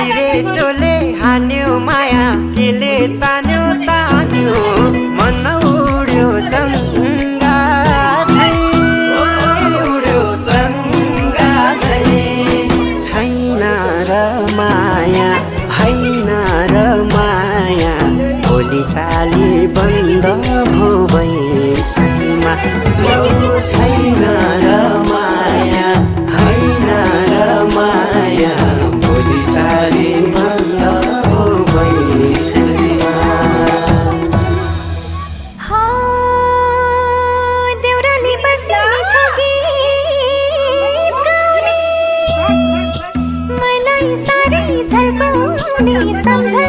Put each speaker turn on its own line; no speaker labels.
सिरेटोले हान्यो माया केले तान्यो तान्यो मन उड्यो चङ्गा झै उड्यो चङ्गा झै छैन र माया होइन र माया भोलि चाली बन्द भो बैसैमा छैन र माया होइन र माया भोलि चाली बन्द भो बैसैमा
देउराली बस्ने ठगी गाउने मलाई साह्रै झल्काउने सम्झ